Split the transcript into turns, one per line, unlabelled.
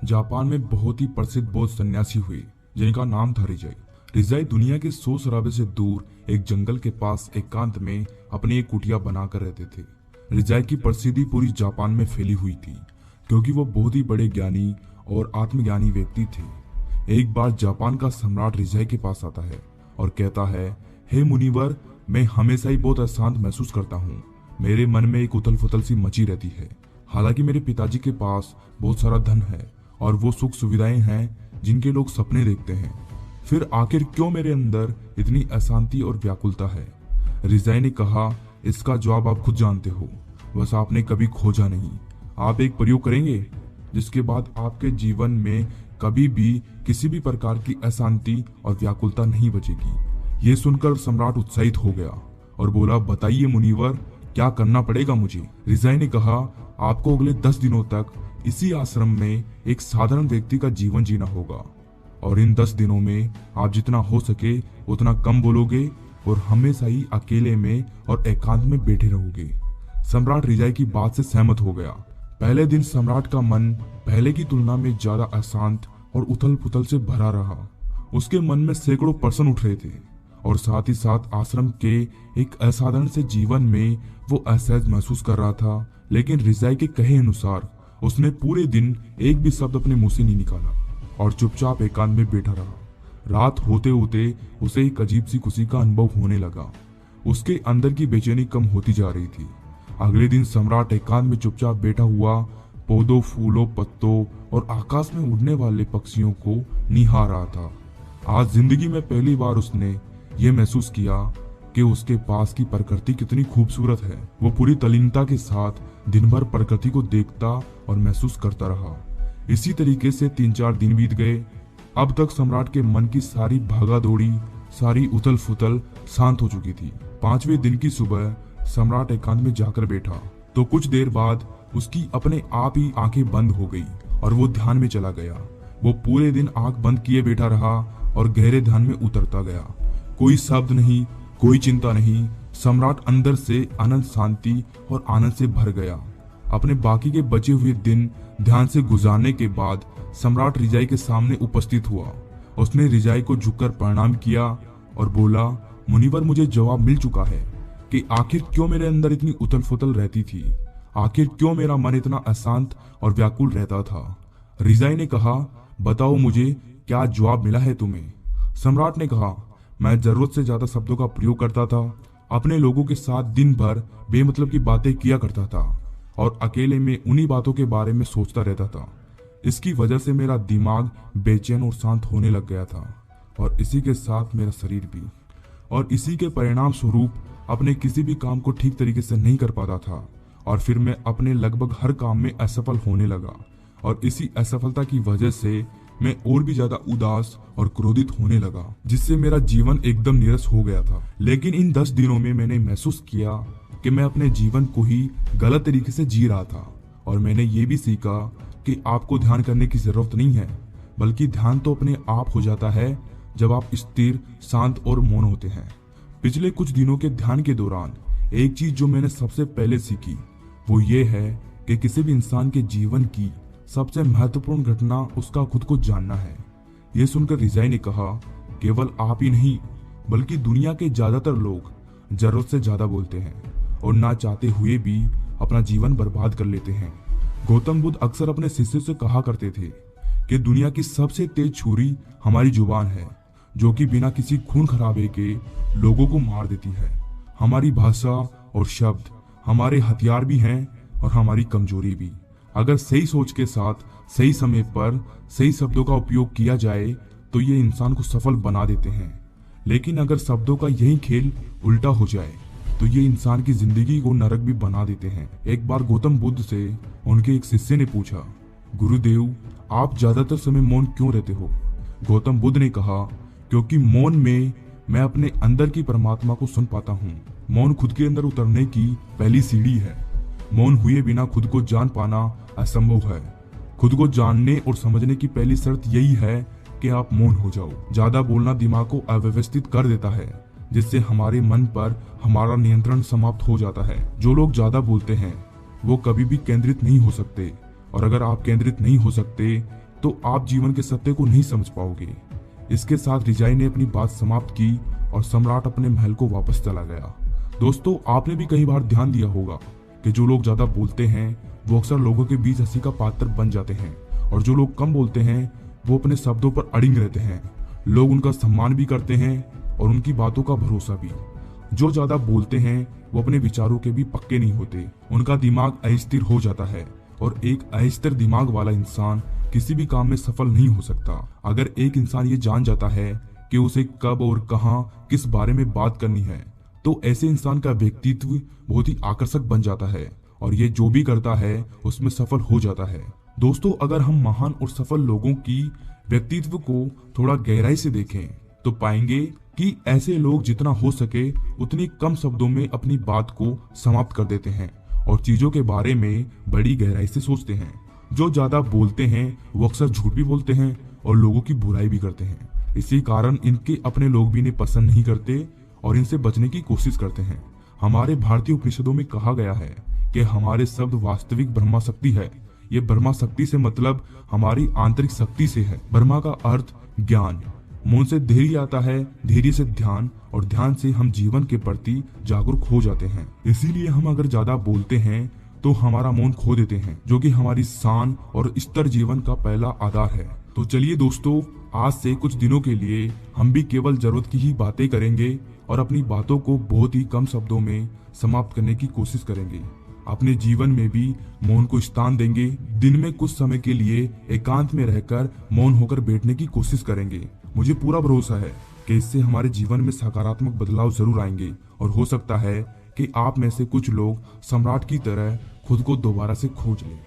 Japan में बहुत ही प्रसिद्ध बौद्ध सन्यासी हुए जिनका नाम था रिजाई। रिजाई दुनिया के शोर शराबे से दूर एक जंगल के पास एकांत में अपनी एक कुटिया बनाकर रहते थे। रिजाई की प्रसिद्धि पूरी जापान में फैली हुई थी क्योंकि वो बहुत ही बड़े ज्ञानी और आत्मज्ञानी व्यक्ति थे। एक बार जापान का सम्राट रिजाई के पास आता है और कहता है, हे मुनिवर, मैं हमेशा ही बहुत अशांत महसूस करता हूँ। मेरे मन में एक उथल पुथल सी मची रहती है। हालांकि मेरे पिताजी के पास बहुत सारा धन है और वो सुख सुविधाएं हैं जिनके लोग सपने देखते हैं, फिर आखिर क्यों मेरे अंदर इतनी अशांति और व्याकुलता है? रिजाई ने कहा, इसका जवाब आप खुद जानते हो, बस आपने कभी खोजा नहीं। आप एक प्रयोग करेंगे जिसके बाद आपके जीवन में कभी भी किसी भी प्रकार की अशांति और व्याकुलता नहीं बचेगी। ये सुनकर सम्राट उत्साहित हो गया और बोला, बताइए मुनिवर, क्या करना पड़ेगा मुझे? रिजाई ने कहा, आपको अगले 10 दिनों तक इसी आश्रम में एक साधारण व्यक्ति का जीवन जीना होगा और इन 10 दिनों में आप जितना हो सके उतना कम बोलोगे और हमेशा ही अकेले में और एकांत में बैठे रहोगे। सम्राट रिजाई की बात से सहमत हो गया। पहले दिन सम्राट का मन पहले की तुलना में ज्यादा अशांत और उथल पुथल से भरा रहा। उसके मन में सैकड़ों प्रश्न उठ रहे थे और साथ ही साथ आश्रम के एक असाधारण से जीवन में वो असहज महसूस कर रहा था। लेकिन रिजाई के कहे अनुसार उसने पूरे दिन एक भी शब्द अपने मुंह से नहीं निकाला और चुपचाप एकांत में बैठा रहा। रात होते होते उसे एक अजीब सी खुशी का अनुभव होने लगा। उसके अंदर की बेचैनी कम होती जा रही थी। अगले दिन सम्राट एकांत में चुपचाप बैठा हुआ पौधों, फूलों, पत्तों और आकाश में उड़ने वाले पक्षियों को निहार रहा था। आज जिंदगी में पहली बार उसने ये महसूस किया कि उसके पास की प्रकृति कितनी खूबसूरत है। वो पूरी तल्लीनता के साथ दिन भर प्रकृति को देखता और महसूस करता रहा। इसी तरीके से 3-4 दिन बीत गए। अब तक सम्राट के मन की सारी भागा दौड़ी, सारी उथल फुथल शांत हो चुकी थी। 5वें दिन की सुबह सम्राट एकांत में जाकर बैठा तो कुछ देर बाद उसकी अपने आप ही आंखें बंद हो गई और वो ध्यान में चला गया। वो पूरे दिन आंख बंद किए बैठा रहा और गहरे ध्यान में उतरता गया। कोई शब्द नहीं, कोई चिंता नहीं। सम्राट अंदर से अनंत शांति और आनंद से भर गया। अपने बाकी के बचे हुए दिन ध्यान से गुजारने के बाद सम्राट रिजाई के सामने उपस्थित हुआ। उसने रिजाई को झुककर प्रणाम किया और बोला, मुनिवर, मुझे जवाब मिल चुका है कि आखिर क्यों मेरे अंदर इतनी उथल फुथल रहती थी, आखिर क्यों मेरा मन इतना अशांत और व्याकुल रहता था। रिजाई ने कहा, बताओ मुझे, क्या जवाब मिला है तुम्हें? सम्राट ने कहा, मैं जरूरत से ज्यादा शब्दों का प्रयोग करता था, अपने लोगों के साथ दिन भर बेमतलब की बातें किया करता था और अकेले में उन्हीं बातों के बारे में सोचता रहता था। इसकी वजह से मेरा दिमाग बेचैन और शांत होने लग गया था और इसी के साथ मेरा शरीर भी। और इसी के परिणाम स्वरूप अपने किसी भी काम को ठीक तरीके से नहीं कर पाता था और फिर मैं अपने लगभग हर काम में असफल होने लगा और इसी असफलता की वजह से मैं और भी ज्यादा उदास और क्रोधित होने लगा, जिससे मेरा जीवन एकदम नीरस हो गया था। लेकिन इन 10 दिनों में मैंने महसूस किया कि मैं अपने जीवन को ही गलत तरीके से जी रहा था और मैंने ये भी सीखा कि आपको ध्यान करने की जरूरत नहीं है, बल्कि ध्यान तो अपने आप हो जाता है जब आप स्थिर, शांत और मौन होते हैं। पिछले कुछ दिनों के ध्यान के दौरान एक चीज जो मैंने सबसे पहले सीखी वो ये है कि किसी भी इंसान के जीवन की सबसे महत्वपूर्ण घटना उसका खुद को जानना है। ये सुनकर रिजाई ने कहा, केवल आप ही नहीं बल्कि दुनिया के ज्यादातर लोग जरूरत से ज्यादा बोलते हैं और ना चाहते हुए भी अपना जीवन बर्बाद कर लेते हैं। गौतम बुद्ध अक्सर अपने शिष्य से कहा करते थे कि दुनिया की सबसे तेज छुरी हमारी जुबान है, जो कि बिना किसी खून खराबे के लोगों को मार देती है। हमारी भाषा और शब्द हमारे हथियार भी हैं और हमारी कमजोरी भी। अगर सही सोच के साथ सही समय पर सही शब्दों का उपयोग किया जाए तो ये इंसान को सफल बना देते हैं। लेकिन अगर शब्दों का यही खेल उल्टा हो जाए तो ये इंसान की जिंदगी को नरक भी बना देते हैं। एक बार गौतम बुद्ध से उनके एक शिष्य ने पूछा, गुरुदेव, आप ज्यादातर समय मौन क्यों रहते हो? गौतम बुद्ध ने कहा, क्योंकि मौन में मैं अपने अंदर की परमात्मा को सुन पाता हूँ। मौन खुद के अंदर उतरने की पहली सीढ़ी है। मौन हुए बिना खुद को जान पाना असंभव है। खुद को जानने और समझने की पहली शर्त यही है कि आप मौन हो जाओ। ज्यादा बोलना दिमाग को अव्यवस्थित कर देता है, जिससे हमारे मन पर हमारा नियंत्रण समाप्त हो जाता है। जो लोग ज्यादा बोलते हैं वो कभी भी केंद्रित नहीं हो सकते, और अगर आप केंद्रित नहीं हो सकते तो आप जीवन के सत्य को नहीं समझ पाओगे। इसके साथ रिजाई ने अपनी बात समाप्त की और सम्राट अपने महल को वापस चला गया। दोस्तों, आपने भी कई बार ध्यान दिया होगा कि जो लोग ज्यादा बोलते हैं वो अक्सर लोगों के बीच हंसी का पात्र बन जाते हैं, और जो लोग कम बोलते हैं वो अपने शब्दों पर अड़िग रहते हैं। लोग उनका सम्मान भी करते हैं और उनकी बातों का भरोसा भी। जो ज्यादा बोलते हैं वो अपने विचारों के भी पक्के नहीं होते, उनका दिमाग अस्थिर हो जाता है, और एक अस्थिर दिमाग वाला इंसान किसी भी काम में सफल नहीं हो सकता। अगर एक इंसान ये जान जाता है कि उसे कब और कहां किस बारे में बात करनी है, तो ऐसे इंसान का व्यक्तित्व बहुत ही आकर्षक बन जाता है और ये जो भी करता है उसमें सफल हो जाता है। दोस्तों, अगर हम महान और सफल लोगों की व्यक्तित्व को थोड़ा गहराई से देखें तो पाएंगे कि ऐसे लोग जितना हो सके उतनी कम शब्दों में अपनी बात को समाप्त कर देते हैं और चीजों के बारे में बड़ी गहराई से सोचते हैं। जो ज्यादा बोलते हैं वो अक्सर झूठ भी बोलते हैं और लोगों की बुराई भी करते हैं। इसी कारण इनके अपने लोग भी इन्हें पसंद नहीं करते और इनसे बचने की कोशिश करते हैं। हमारे भारतीय उपनिषदों में कहा गया है कि हमारे शब्द वास्तविक ब्रह्मा शक्ति है। ये ब्रह्मा शक्ति से मतलब हमारी आंतरिक शक्ति से है। ब्रह्मा का अर्थ ज्ञान। मौन से धैर्य आता है, धैर्य से ध्यान, और ध्यान से हम जीवन के प्रति जागरूक हो जाते हैं। इसीलिए हम अगर ज्यादा बोलते हैं तो हमारा मौन खो देते हैं, जो कि हमारी शान और स्तर जीवन का पहला आधार है। तो चलिए दोस्तों, आज से कुछ दिनों के लिए हम भी केवल जरूरत की ही बातें करेंगे और अपनी बातों को बहुत ही कम शब्दों में समाप्त करने की कोशिश करेंगे। अपने जीवन में भी मौन को स्थान देंगे। दिन में कुछ समय के लिए एकांत में रहकर मौन होकर बैठने की कोशिश करेंगे। मुझे पूरा भरोसा है कि इससे हमारे जीवन में सकारात्मक बदलाव जरूर आएंगे, और हो सकता है कि आप में से कुछ लोग सम्राट की तरह खुद को दोबारा से खोज लें।